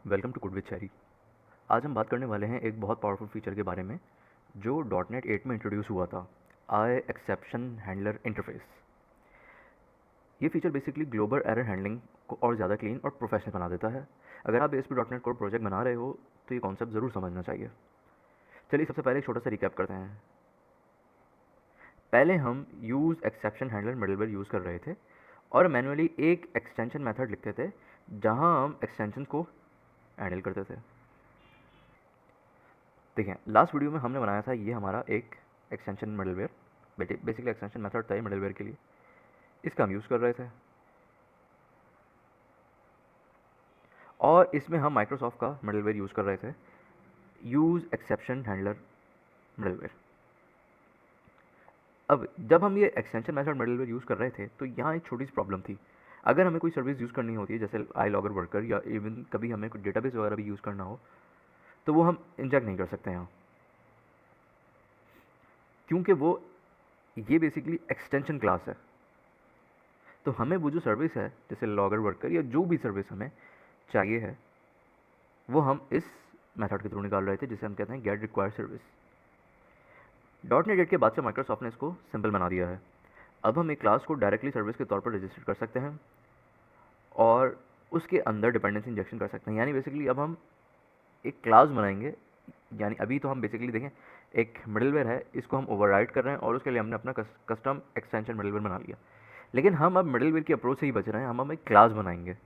Welcome to good with cherry. आज हम बात करने वाले हैं एक बहुत पावरफुल फीचर के बारे में जो डॉट नेट 8 में इंट्रोड्यूस हुआ था, आई एक्सेप्शन हैंडलर इंटरफेस। ये feature basically global error handling को और ज़्यादा क्लीन और प्रोफेशनल बना देता है। अगर आप ASP.NET dot net code project बना रहे हो तो ये कॉन्सेप्ट ज़रूर समझना चाहिए। चलिए सबसे पहले एक छोटा सा रिकैप करते हैं। पहले हम use exception handler middleware use कर रहे थे और मैनुअली एक एक्सटेंशन मेथड लिखते थे जहाँ हम एक्सटेंशन को हैंडल करते थे। देखिए लास्ट वीडियो में हमने बनाया था ये हमारा एक extension middleware, basically extension method था ये मिडलवेयर के लिए, इसका हम यूज़ कर रहे थे और इसमें हम माइक्रोसॉफ्ट का मिडलवेयर यूज़ कर रहे थे, यूज़ एक्सेप्शन हैंडलर मिडलवेयर। अब जब हम ये एक्सटेंशन मेथड मिडलवेयर यूज़ कर रहे थे तो यहाँ एक छोटी सी प्रॉब्लम थी। अगर हमें कोई सर्विस यूज़ करनी होती है जैसे आई लॉगर वर्कर या इवन कभी हमें कोई डेटाबेस वगैरह भी यूज़ करना हो तो वो हम इंजेक्ट नहीं कर सकते यहाँ, क्योंकि वो ये बेसिकली एक्सटेंशन क्लास है। तो हमें वो जो सर्विस है जैसे लॉगर वर्कर या जो भी सर्विस हमें चाहिए है वो हम इस मेथड के थ्रू निकाल रहे थे जिसे हम कहते हैं गेट रिक्वायर्ड सर्विस। .NET 8 के बाद से माइक्रोसॉफ्ट ने इसको सिंपल बना दिया है। अब हम एक क्लास को डायरेक्टली सर्विस के तौर पर रजिस्टर कर सकते हैं और उसके अंदर डिपेंडेंसी इंजेक्शन कर सकते हैं। यानी बेसिकली अब हम एक क्लास बनाएंगे, यानी अभी तो हम बेसिकली देखें एक मिडलवेयर है, इसको हम ओवरराइड कर रहे हैं और उसके लिए हमने अपना कस्टम एक्सटेंशन मिडलवेयर बना लिया। लेकिन हम अब मिडलवेयर की अप्रोच से ही बच रहे हैं, हम एक क्लास बनाएंगे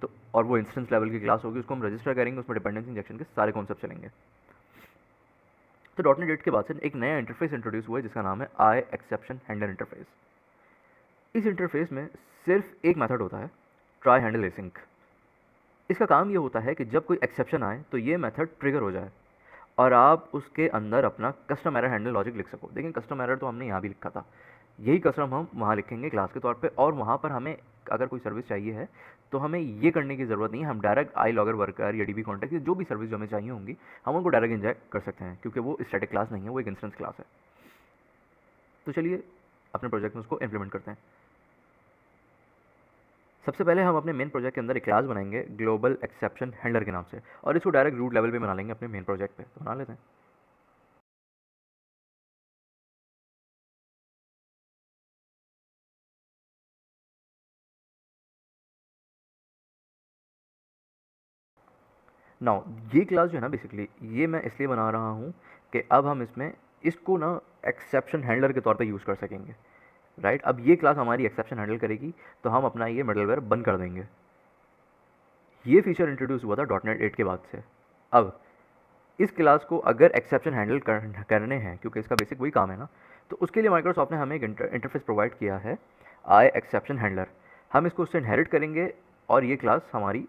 तो और वो इंस्टेंस लेवल की क्लास होगी, उसको हम रजिस्टर करेंगे, उसमें डिपेंडेंसी इंजेक्शन के सारे कॉन्सेप्ट चलेंगे। तो .NET 8 के बाद से एक नया इंटरफेस इंट्रोड्यूस हुआ है जिसका नाम है आई एक्सेप्शन हैंडलर इंटरफेस। इस इंटरफेस में सिर्फ एक मेथड होता है, ट्राई हैंडल एसिंक। इसका काम ये होता है कि जब कोई एक्सेप्शन आए तो ये मेथड ट्रिगर हो जाए और आप उसके अंदर अपना कस्टम एरर हैंडल लॉजिक लिख सको। देखिए कस्टम एरर तो हमने यहाँ भी लिखा था, यही कस्टम हम वहाँ लिखेंगे क्लास के तौर पे और वहाँ पर हमें अगर कोई सर्विस चाहिए है तो हमें ये करने की ज़रूरत नहीं है, हम डायरेक्ट आई लॉगर वर्कर या DB कॉन्टैक्ट या जो भी सर्विस जो हमें चाहिए होंगी हम उनको डायरेक्ट इंजेक्ट कर सकते हैं, क्योंकि वो स्टैटिक क्लास नहीं है, वो एक इंस्टेंस क्लास है। तो चलिए अपने प्रोजेक्ट में उसको इम्प्लीमेंट करते हैं। सबसे पहले हम अपने मेन प्रोजेक्ट के अंदर एक क्लास बनाएंगे ग्लोबल एक्सेप्शन हैंडलर के नाम से और इसको डायरेक्ट रूट लेवल पे बना लेंगे अपने मेन प्रोजेक्ट पे। तो बना लेते हैं। नाउ ये क्लास जो है ना बेसिकली ये मैं इसलिए बना रहा हूँ कि अब हम इसमें इसको ना एक्सेप्शन हैंडलर के तौर पे यूज़ कर सकेंगे, राइट। अब ये क्लास हमारी एक्सेप्शन हैंडल करेगी तो हम अपना ये मिडलवेयर बंद कर देंगे। ये फीचर इंट्रोड्यूस हुआ था .NET 8 के बाद से। अब इस क्लास को अगर एक्सेप्शन हैंडल करने हैं, क्योंकि इसका बेसिक वही काम है ना, तो उसके लिए माइक्रोसॉफ्ट ने हमें एक इंटरफेस प्रोवाइड किया है, आई एक्सेप्शन हैंडलर। हम इसको उससे इनहेरिट करेंगे और ये क्लास हमारी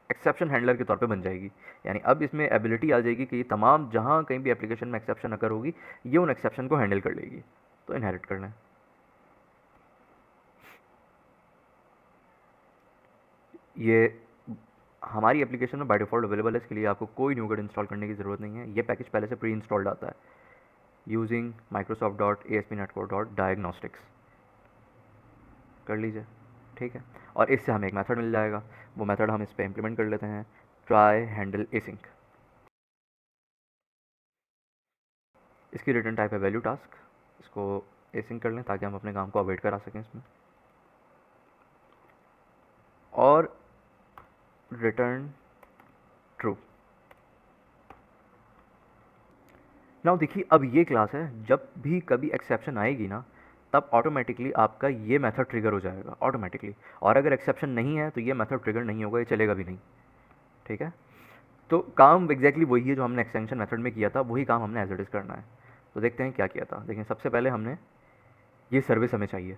एक्सेप्शन हैंडलर के तौर पे बन जाएगी। यानी अब इसमें एबिलिटी आ जाएगी कि ये तमाम जहाँ कहीं भी एप्लीकेशन में एक्सेप्शन अगर होगी ये उन एक्सेप्शन को हैंडल कर लेगी। तो इनहेरिट करना है। ये हमारी एप्लीकेशन में बाय डिफ़ॉल्ट अवेलेबल है, इसके लिए आपको कोई न्यूगेट इंस्टॉल करने की ज़रूरत नहीं है। ये पैकेज पहले से प्री इंस्टॉल्ड आता है यूजिंग microsoft.ASP.NET Core.Diagnostics। कर लीजिए, ठीक है। और इससे हमें एक मेथड मिल जाएगा, वो मेथड हम इस पर इम्प्लीमेंट कर लेते हैं, ट्राई हैंडल एसिंक। इसकी रिटर्न टाइप है वैल्यू टास्क। इसको एसिंक कर लें ताकि हम अपने काम को अवेट करा सकें इसमें, और रिटर्न ट्रू। नाउ देखिए अब ये क्लास है, जब भी कभी एक्सेप्शन आएगी ना तब ऑटोमेटिकली आपका ये मेथड ट्रिगर हो जाएगा ऑटोमेटिकली, और अगर एक्सेप्शन नहीं है तो ये मेथड ट्रिगर नहीं होगा, ये चलेगा भी नहीं, ठीक है। तो काम एग्जैक्टली वही है जो हमने एक्सटेंशन मेथड में किया था, वही काम हमने एज इट इज़ करना है। तो देखते हैं क्या किया था। देखिए सबसे पहले हमने ये सर्विस हमें चाहिए,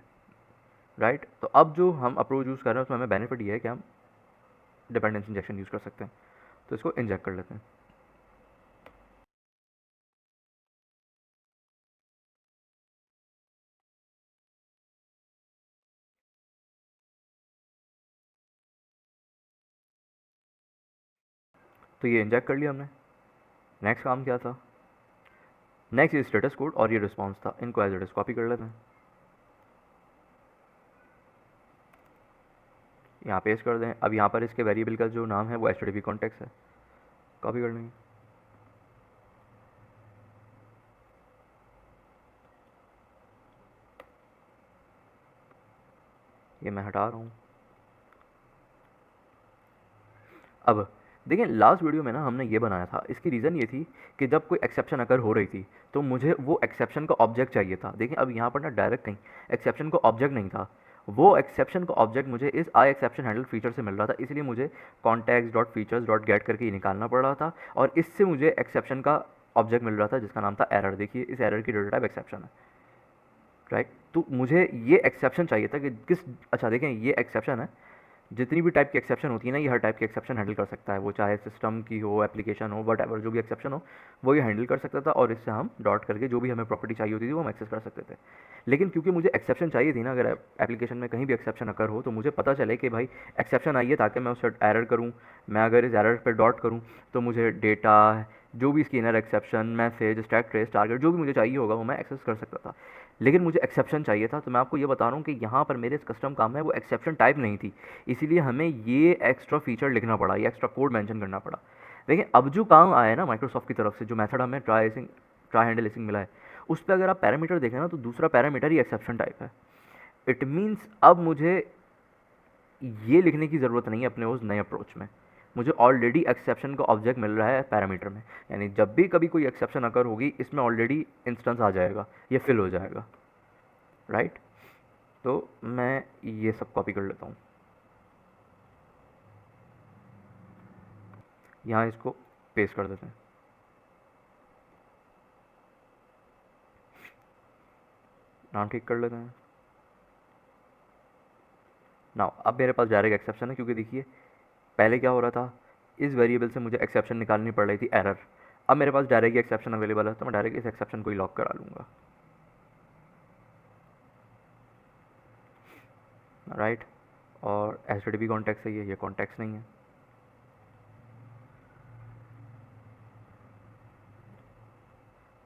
राइट। तो अब जो हम अप्रोच यूज़ कर रहे हैं उसमें हमें बेनिफिट ये है कि हम डिपेंडेंस इंजेक्शन यूज़ कर सकते हैं। तो इसको इंजेक्ट कर लेते हैं। तो ये इंजेक्ट कर लिया हमने। नेक्स्ट काम क्या था, नेक्स्ट ये स्टेटस कोड और ये रिस्पॉन्स था, इनको एज इट इज़ कॉपी कर लेते हैं। यहाँ पेस्ट कर दें। अब यहाँ पर इसके वेरिएबल का जो नाम है वो HTTP कॉन्टेक्स्ट है, कॉपी कर लेंगे। ये मैं हटा रहा हूँ। अब देखिए लास्ट वीडियो में ना हमने ये बनाया था, इसकी रीज़न ये थी कि जब कोई एक्सेप्शन अगर हो रही थी तो मुझे वो एक्सेप्शन का ऑब्जेक्ट चाहिए था। देखिए अब यहाँ पर ना डायरेक्ट कहीं एक्सेप्शन को ऑब्जेक्ट नहीं था, वो एक्सेप्शन का ऑब्जेक्ट मुझे इस आई एक्सेप्शन हैंडल फीचर से मिल रहा था, इसलिए मुझे contacts dot features dot gate करके ये निकालना पड़ रहा था और इससे मुझे एक्सेप्शन का ऑब्जेक्ट मिल रहा था जिसका नाम था एरर। देखिए इस एरर की डेटा टाइप एक्सेप्शन है, राइट। तो मुझे ये एक्सेप्शन चाहिए था कि किस, अच्छा देखें ये एक्सेप्शन है, जितनी भी टाइप की एक्सेप्शन होती है ना, ये हर टाइप की एक्सेप्शन हैंडल कर सकता है, वो चाहे सिस्टम की हो, एप्लीकेशन हो, वट एवर जो भी एक्सेप्शन हो वो ये हैंडल कर सकता था और इससे हम डॉट करके जो भी हमें प्रॉपर्टी चाहिए होती थी वो हम एक्सेस कर सकते थे। लेकिन क्योंकि मुझे एक्सेप्शन चाहिए थी ना, अगर एप्लीकेशन में कहीं भी एक्सेप्शन अकर हो तो मुझे पता चले कि भाई एक्सेप्शन आई है ताकि मैं उसे एरर करूँ, मैं अगर इस एरर पर डॉट करूँ तो मुझे डेटा जो भी इसकी inner exception, message, stack trace, target जो भी मुझे चाहिए होगा वो मैं एक्सेस कर सकता था। लेकिन मुझे एक्सेप्शन चाहिए था, तो मैं आपको ये बता रहा हूँ कि यहाँ पर मेरे इस कस्टम काम में वो एक्सेप्शन टाइप नहीं थी, इसीलिए हमें ये एक्स्ट्रा फीचर लिखना पड़ा, ये एक्स्ट्रा कोड मेंशन करना पड़ा। देखिए अब जो काम आया है ना माइक्रोसॉफ्ट की तरफ से, जो मेथड हमें ट्राई हैंडल एसिंग मिला है, उस पर अगर आप पैरामीटर देखें ना तो दूसरा पैरामीटर ही एक्सेप्शन टाइप है। इट मीन्स अब मुझे ये लिखने की ज़रूरत नहीं है अपने उस नए अप्रोच में, मुझे ऑलरेडी एक्सेप्शन का ऑब्जेक्ट मिल रहा है पैरामीटर में, यानी जब भी कभी कोई एक्सेप्शन अकर होगी इसमें ऑलरेडी इंस्टेंस आ जाएगा, ये फिल हो जाएगा, राइट। तो मैं ये सब कॉपी कर लेता हूँ, यहाँ इसको पेस्ट कर देते हैं। नाम ठीक कर लेते हैं। नाउ अब मेरे पास डायरेक्ट एक्सेप्शन है, क्योंकि देखिए पहले क्या हो रहा था, इस वेरिएबल से मुझे एक्सेप्शन निकालनी पड़ रही थी एरर, अब मेरे पास डायरेक्ट एक्सेप्शन अवेलेबल है तो मैं डायरेक्ट इस एक्सेप्शन को ही लॉक करा लूँगा, राइट। और HTTP कॉन्टेक्स्ट है, ये कॉन्टेक्स्ट नहीं है।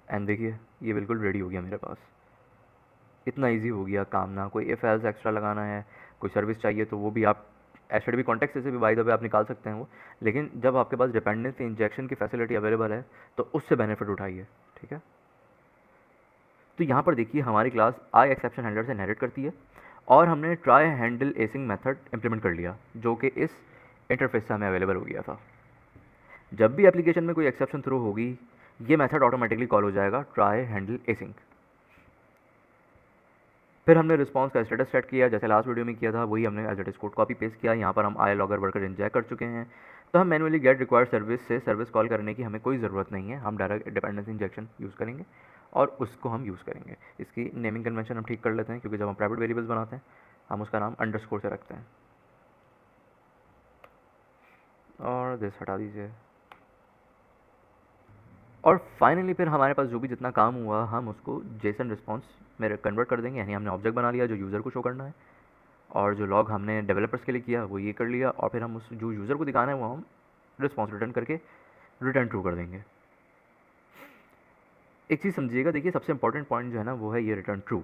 एंड देखिए ये बिल्कुल रेडी हो गया मेरे पास, इतना इजी हो गया काम, ना कोई इफ एल्स एक्स्ट्रा लगाना है, कोई सर्विस चाहिए तो वो भी आप HTTP कॉन्टेक्स्ट से भी बाय द वे आप निकाल सकते हैं वो, लेकिन जब आपके पास डिपेंडेंसी इंजेक्शन की फैसिलिटी अवेलेबल है तो उससे बेनिफिट उठाइए, ठीक है। तो यहाँ पर देखिए हमारी क्लास आई एक्सेप्शन हैंडलर से इनहेरिट करती है और हमने ट्राई हैंडल एसिंग मेथड इंप्लीमेंट कर लिया जो कि इस इंटरफेस से हमें अवेलेबल हो गया था। जब भी एप्लीकेशन में कोई एक्सेप्शन थ्रो होगी ये मेथड ऑटोमेटिकली कॉल हो जाएगा ट्राई हैंडल एसिंग। फिर हमने रिस्पॉन्स का स्टेटस सेट किया, जैसे लास्ट वीडियो में किया था वही हमने as it is code copy paste किया। यहाँ पर हम आई लॉगर वर्कर इंजेक्ट कर चुके हैं, तो हम मैनुअली गेट रिक्वायर्ड सर्विस से सर्विस कॉल करने की हमें कोई ज़रूरत नहीं है, हम डायरेक्ट डिपेंडेंसी इंजेक्शन यूज़ करेंगे और उसको हम यूज़ करेंगे। इसकी नेमिंग कन्वेंशन हम ठीक कर लेते हैं, क्योंकि जब हम प्राइवेट वेरिएबल्स बनाते हैं हम उसका नाम अंडरस्कोर से रखते हैं। और दिस हटा दीजिए। और फाइनली फिर हमारे पास जो भी जितना काम हुआ हम उसको जेसन रिस्पॉन्स में कन्वर्ट कर देंगे, यानी हमने ऑब्जेक्ट बना लिया जो यूज़र को शो करना है, और जो लॉग हमने डेवलपर्स के लिए किया वो ये कर लिया, और फिर हम उस जो यूज़र को दिखाना है वो हम रिस्पॉन्स रिटर्न करके रिटर्न ट्रू कर देंगे। एक चीज़ समझिएगा, देखिए सबसे इंपॉर्टेंट पॉइंट जो है ना वो है ये रिटर्न ट्रू।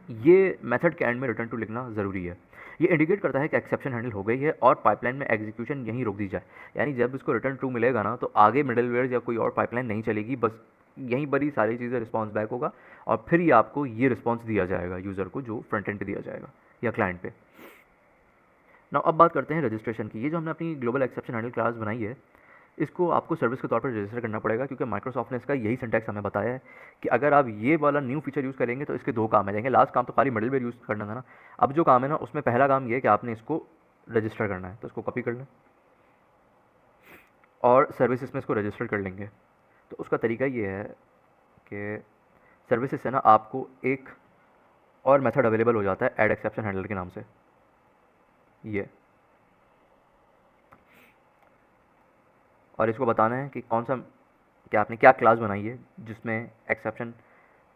ये मेथड के एंड में रिटर्न टू लिखना ज़रूरी है, ये इंडिकेट करता है कि एक्सेप्शन हैंडल हो गई है और पाइपलाइन में एग्जीक्यूशन यहीं रोक दी जाए, यानी जब इसको रिटर्न ट्रू मिलेगा ना तो आगे मिडलवेयर या कोई और पाइपलाइन नहीं चलेगी, बस यहीं पर ही सारी चीज़ें रिस्पॉन्स बैक होगा और फिर ही आपको ये रिस्पॉन्स दिया जाएगा यूज़र को जो फ्रंट एंड पे दिया जाएगा या क्लाइंट पे। ना अब बात करते हैं रजिस्ट्रेशन की। ये जो हमने अपनी ग्लोबल एक्सेप्शन हैंडल क्लास बनाई है इसको आपको सर्विस के तौर पर रजिस्टर करना पड़ेगा, क्योंकि माइक्रोसॉफ्ट ने इसका यही सिंटैक्स हमें बताया है कि अगर आप ये वाला न्यू फीचर यूज़ करेंगे तो इसके दो काम है। देखेंगे लास्ट काम तो खाली मिडलवेयर यूज़ करना था ना, अब जो काम है ना उसमें पहला काम ये है कि आपने इसको रजिस्टर करना है, तो इसको कॉपी कर लें और सर्विसेज में इसको रजिस्टर कर लेंगे। तो उसका तरीका ये है कि सर्विसेज से ना आपको एक और मेथड अवेलेबल हो जाता है ऐड एक्सेप्शन हैंडलर के नाम से, ये, और इसको बताना है कि कौन सा, कि आपने क्या क्लास बनाई है जिसमें एक्सेप्शन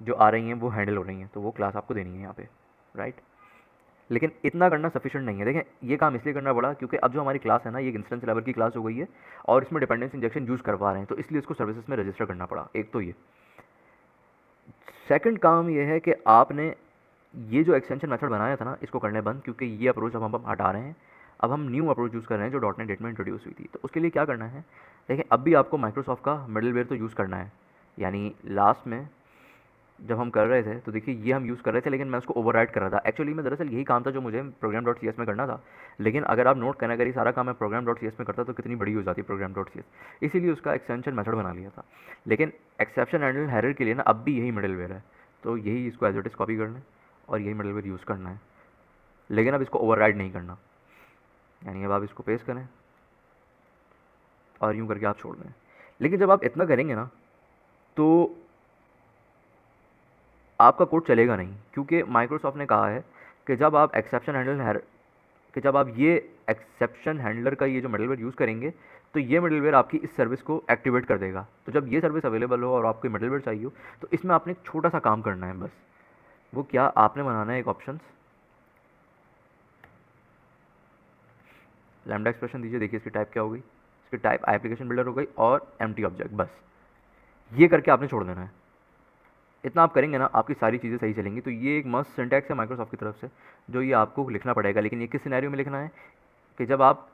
जो आ रही हैं वो हैंडल हो रही हैं, तो वो क्लास आपको देनी है यहाँ पे, राइट। लेकिन इतना करना सफिशिएंट नहीं है। देखें ये काम इसलिए करना पड़ा क्योंकि अब जो हमारी क्लास है ना ये एक इंस्टेंस लेवल की क्लास हो गई है और इसमें डिपेंडेंसी इंजेक्शन यूज़ करवा रहे हैं, तो इसलिए इसको सर्विसेज में रजिस्टर करना पड़ा। एक तो ये, सेकंड काम ये है कि आपने ये जो एक्सटेंशन मेथड बनाया था ना, इसको करने बंद, क्योंकि ये अप्रोच अब हम हटा रहे हैं। अब हम न्यू अप्रोच यूज़ कर रहे हैं जो डॉट नेट में इंट्रोड्यूस हुई थी। तो उसके लिए क्या करना है, देखिए अब भी आपको माइक्रोसॉफ्ट का मिडलवेयर तो यूज़ करना है। यानी लास्ट में जब हम कर रहे थे तो देखिए ये हम यूज़ कर रहे थे, लेकिन मैं उसको ओवरराइड कर रहा था। एक्चुअली में दरअसल यही काम था जो मुझे प्रोग्राम डॉट सी एस में करना था। लेकिन अगर आप नोट करना, अगर ये सारा काम मैं प्रोग्राम डॉट सी एस में करता तो कितनी बड़ी हो जाती प्रोग्राम डॉट सी एस। इसीलिए उसका एक्सटेंशन मेथड बना लिया था। लेकिन एक्सेप्शन हैंडल हेडर के लिए ना अब भी यही मिडलवेयर है, तो यही इसको एज इट इज़ कॉपी करना है और यही मिडलवेयर यूज़ करना है। लेकिन अब इसको ओवरराइड नहीं करना। यानी अब आप इसको पेस्ट करें और यूँ करके आप छोड़ दें। लेकिन जब आप इतना करेंगे ना, तो आपका कोड चलेगा नहीं, क्योंकि माइक्रोसॉफ्ट ने कहा है कि जब आप एक्सेप्शन हैंडल कि जब आप ये एक्सेप्शन हैंडलर का ये जो मिडलवेयर यूज़ करेंगे, तो ये मिडलवेयर आपकी इस सर्विस को एक्टिवेट कर देगा। तो जब ये सर्विस अवेलेबल हो और आपको मिडलवेयर चाहिए हो, तो इसमें आपने एक छोटा सा काम करना है बस। वो क्या, आपने बनाना है एक ऑप्शन लैम्डा एक्सप्रेशन दीजिए। देखिए इसकी टाइप क्या हो गई, इसकी टाइप एप्लीकेशन बिल्डर हो गई और एम्प्टी ऑब्जेक्ट। बस ये करके आपने छोड़ देना है। इतना आप करेंगे ना, आपकी सारी चीज़ें सही चलेंगी। तो ये एक मस्त सिंटैक्स है माइक्रोसॉफ्ट की तरफ से जो ये आपको लिखना पड़ेगा। लेकिन ये किस सिनेरियो में लिखना है कि जब आप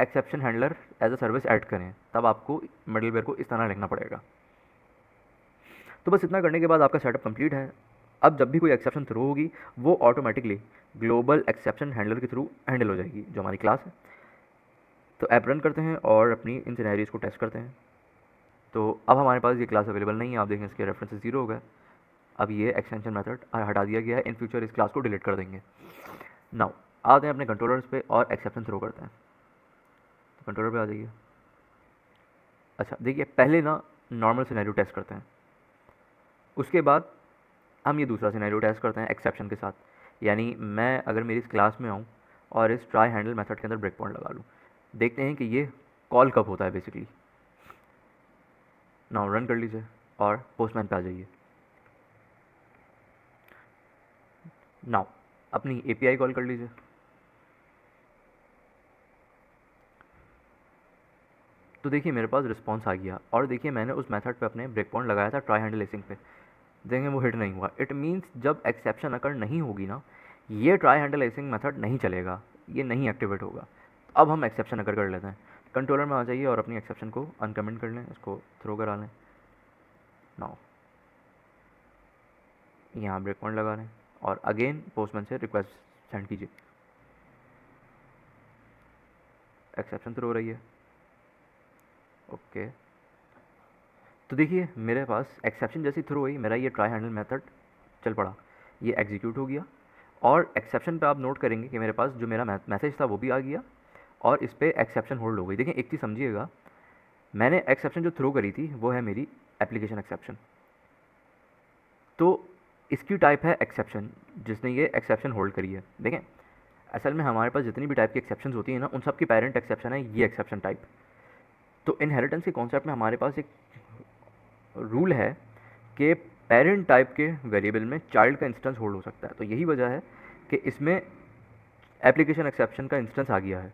exception handler as a service add करें, तब आपको मिडलवेयर को इस तरह लिखना पड़ेगा। तो बस इतना करने के बाद आपका सेटअप कंप्लीट है। अब जब भी कोई एक्सेप्शन थ्रो होगी, वो ऑटोमेटिकली ग्लोबल एक्सेप्शन हैंडलर के थ्रू हैंडल हो जाएगी, जो हमारी क्लास है। तो ऐप रन करते हैं और अपनी इन सिनेरियोज को टेस्ट करते हैं। तो अब हमारे पास ये क्लास अवेलेबल नहीं है, आप देखें इसके रेफरेंसेस जीरो हो गए। अब ये एक्सटेंशन मेथड हटा दिया गया है। इन फ्यूचर इस क्लास को डिलीट कर देंगे। नाउ आते हैं अपने कंट्रोलर्स पे और एक्सेप्शन थ्रो करते हैं। तो कंट्रोलर पे आ जाइए। अच्छा देखिए, पहले ना नॉर्मल सिनेरियो टेस्ट करते हैं, उसके बाद हम ये दूसरा सिनेरियो टेस्ट करते हैं एक्सेप्शन के साथ। यानी मैं अगर मेरी इस क्लास में आऊँ और इस ट्राई हैंडल मेथड के अंदर ब्रेक पॉइंट लगा लूँ, देखते हैं कि ये कॉल कब होता है बेसिकली। नाउ रन कर लीजिए और पोस्टमैन पे आ जाइए। नाउ अपनी एपीआई कॉल कर लीजिए। तो देखिए मेरे पास रिस्पॉन्स आ गया और देखिए मैंने उस मेथड पे अपने ब्रेक पॉइंट लगाया था ट्राई हैंडल एसिंग पे। देखेंगे वो हिट नहीं हुआ। इट मीन्स जब एक्सेप्शन अकर नहीं होगी ना, ये ट्राई हैंडल एसिंग मेथड नहीं चलेगा, ये नहीं एक्टिवेट होगा। अब हम एक्सेप्शन अकर कर लेते हैं। कंट्रोलर में आ जाइए और अपनी एक्सेप्शन को अनकमेंट कर लें, इसको थ्रो करा लें। नाउ यहाँ ब्रेक पॉइंट लगा लें और अगेन पोस्टमैन से रिक्वेस्ट सेंड कीजिए। एक्सेप्शन थ्रो हो रही है। ओके तो देखिए मेरे पास एक्सेप्शन जैसी थ्रो हुई, मेरा ये ट्राई हैंडल मेथड चल पड़ा, ये एग्जीक्यूट हो गया। और एक्सेप्शन पे आप नोट करेंगे कि मेरे पास जो मेरा मैसेज था वो भी आ गया और इस पर एक्सेप्शन होल्ड हो गई। देखिए एक चीज़ समझिएगा, मैंने एक्सेप्शन जो थ्रो करी थी वो है मेरी एप्लीकेशन एक्सेप्शन, तो इसकी टाइप है एक्सेप्शन, जिसने ये एक्सेप्शन होल्ड करी है। देखें असल में हमारे पास जितनी भी टाइप की एक्सेप्शन होती है ना, उन सब की पेरेंट एक्सेप्शन है ये एक्सेप्शन टाइप। तो इनहेरिटेंस के कॉन्सेप्ट में हमारे पास एक रूल है कि पेरेंट टाइप के वेरिएबल में चाइल्ड का इंस्टेंस होल्ड हो सकता है। तो यही वजह है कि इसमें एप्लीकेशन एक्सेप्शन का इंस्टेंस आ गया है,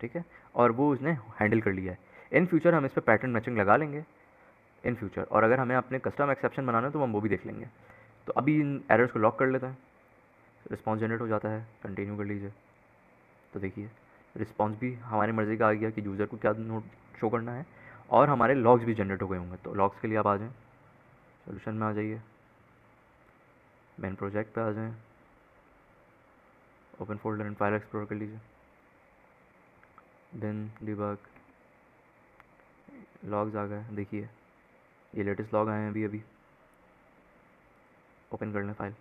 ठीक है, और वो उसने हैंडल कर लिया है। इन फ्यूचर हम इस पर पैटर्न मैचिंग लगा लेंगे इन फ्यूचर, और अगर हमें अपने कस्टम एक्सेप्शन बनाना है तो हम वो भी देख लेंगे। तो अभी इन एरर्स को लॉक कर लेते हैं। रिस्पॉन्स जनरेट हो जाता है, कंटिन्यू कर लीजिए। तो देखिए रिस्पॉन्स भी हमारी मर्ज़ी का आ गया कि यूज़र को क्या नोट शो करना है, और हमारे लॉग्स भी जनरेट हो गए होंगे। तो लॉग्स के लिए आप आ जाएँ, सोल्यूशन में आ जाइए, मेन प्रोजेक्ट पे आ जाएँ, open folder and file explore कर लीजिए, देन डिबग, लॉग्स आ गए। देखिए ये लेटेस्ट लॉग आए हैं अभी अभी। ओपन कर लें फाइल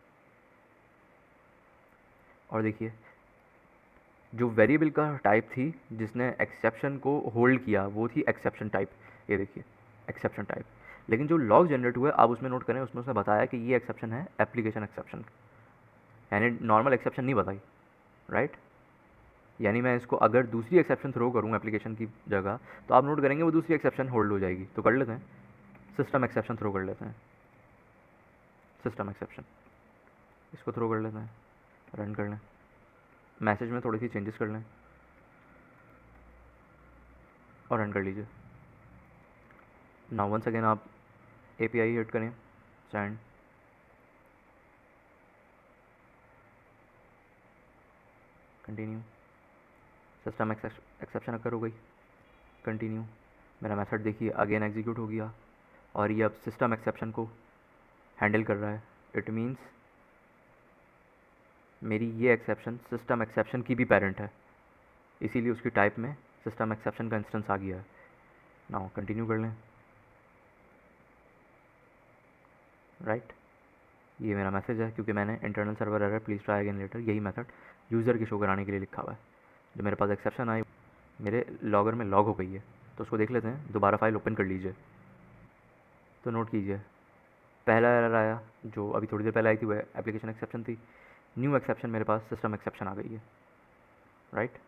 और देखिए जो वेरिएबल का टाइप थी जिसने एक्सेप्शन को होल्ड किया वो थी एक्सेप्शन टाइप। ये देखिए एक्सेप्शन टाइप। लेकिन जो लॉग जनरेट हुए आप उसमें नोट करें, उसमें उसने बताया कि ये एक्सेप्शन है एप्लीकेशन एक्सेप्शन, यानी नॉर्मल एक्सेप्शन नहीं बताई, राइट। यानी मैं इसको अगर दूसरी एक्सेप्शन थ्रो करूँ एप्लीकेशन की जगह, तो आप नोट करेंगे वो दूसरी एक्सेप्शन होल्ड हो जाएगी। तो कर लेते हैं, सिस्टम एक्सेप्शन थ्रो कर लेते हैं। सिस्टम एक्सेप्शन इसको थ्रो कर लेते हैं, रन कर लें, मैसेज में थोड़ी सी चेंजेस कर लें और रन कर लीजिए। नाउ वंस अगेन आप एपीआई हिट करें, सेंड, कंटिन्यू, सिस्टम एक्सेप्शन अकर हो गई, कंटिन्यू, मेरा मेथड देखिए अगेन एग्जीक्यूट हो गया और ये अब सिस्टम एक्सेप्शन को हैंडल कर रहा है। इट मीन्स मेरी ये एक्सेप्शन सिस्टम एक्सेप्शन की भी पेरेंट है, इसीलिए उसकी टाइप में सिस्टम एक्सेप्शन का इंस्टेंस आ गया है। नाउ कंटिन्यू कर लें, राइट। ये मेरा मैसेज है क्योंकि मैंने internal server error please try again later यही मेथड यूज़र की शो कराने के लिए लिखा हुआ है। जो मेरे पास एक्सेप्शन आई मेरे लॉगर में लॉग हो गई है, तो उसको देख लेते हैं। दोबारा फाइल ओपन कर लीजिए तो नोट कीजिए पहला एरर आया जो अभी थोड़ी देर पहले आई थी, वह एप्लीकेशन एक्सेप्शन थी। न्यू एक्सेप्शन मेरे पास सिस्टम एक्सेप्शन आ गई है, राइट।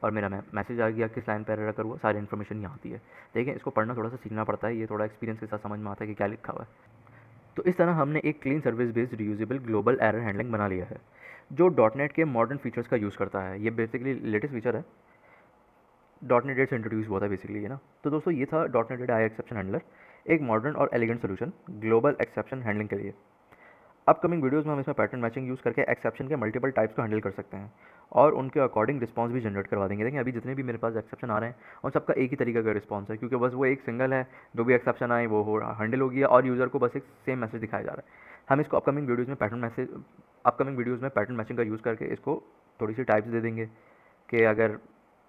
और मेरा मैसेज आ गया किस लाइन पर एरर कर हुआ, सारी इन्फॉर्मेशन यहाँ आती है। देखें, इसको पढ़ना थोड़ा सा सीखना पड़ता है, ये थोड़ा एक्सपीरियंस के साथ समझ में आता है कि क्या लिखा हुआ है। तो इस तरह हमने एक clean service based reusable global error handling बना लिया है जो डॉटनेट के मॉडर्न फीचर्स का यूज़ करता है। ये बेसिकली लेटेस्ट फीचर है, डॉटनेट 8 से इंट्रोड्यूस हुआ था बेसिकली, है ना। तो दोस्तों ये था डॉटनेट 8 आई एक्सेप्शन हैंडलर, एक मॉडर्न और elegant solution global exception handling के लिए। अपकमिंग वीडियोज़ में हम इसमें पैटर्न मैचिंग यूज़ करके एक्सेप्शन के मल्टीपल टाइप्स को हैंडल कर सकते हैं और उनके अकॉर्डिंग रिस्पॉन्स भी जनरेट करवा देंगे। देखिए अभी जितने भी मेरे पास एक्सेप्शन आ रहे हैं उन सबका एक ही तरीके का रिस्पॉन्स है, क्योंकि बस वो एक सिंगल है, जो भी एक्सेप्शन आए वो हो हैंडल हो गया और यूज़र को बस एक सेम मैसेज दिखाया जा रहा है। हम इसको अपकमिंग वीडियोज़ में पैटर्न मैचिंग का यूज़ करके इसको थोड़ी सी टाइप्स दे देंगे कि अगर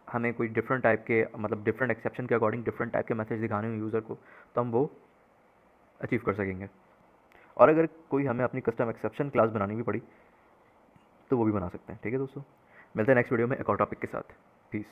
हमें कोई डिफरेंट टाइप के मतलब डिफरेंट एक्सेप्शन के अकॉर्डिंग डिफरेंट टाइप के मैसेज दिखाने हो यूज़र को, तो हम वो अचीव कर सकेंगे। और अगर कोई हमें अपनी कस्टम एक्सेप्शन क्लास बनानी भी पड़ी तो वो भी बना सकते हैं। ठीक है दोस्तों, मिलते हैं नेक्स्ट वीडियो में एक और टॉपिक के साथ। पीस।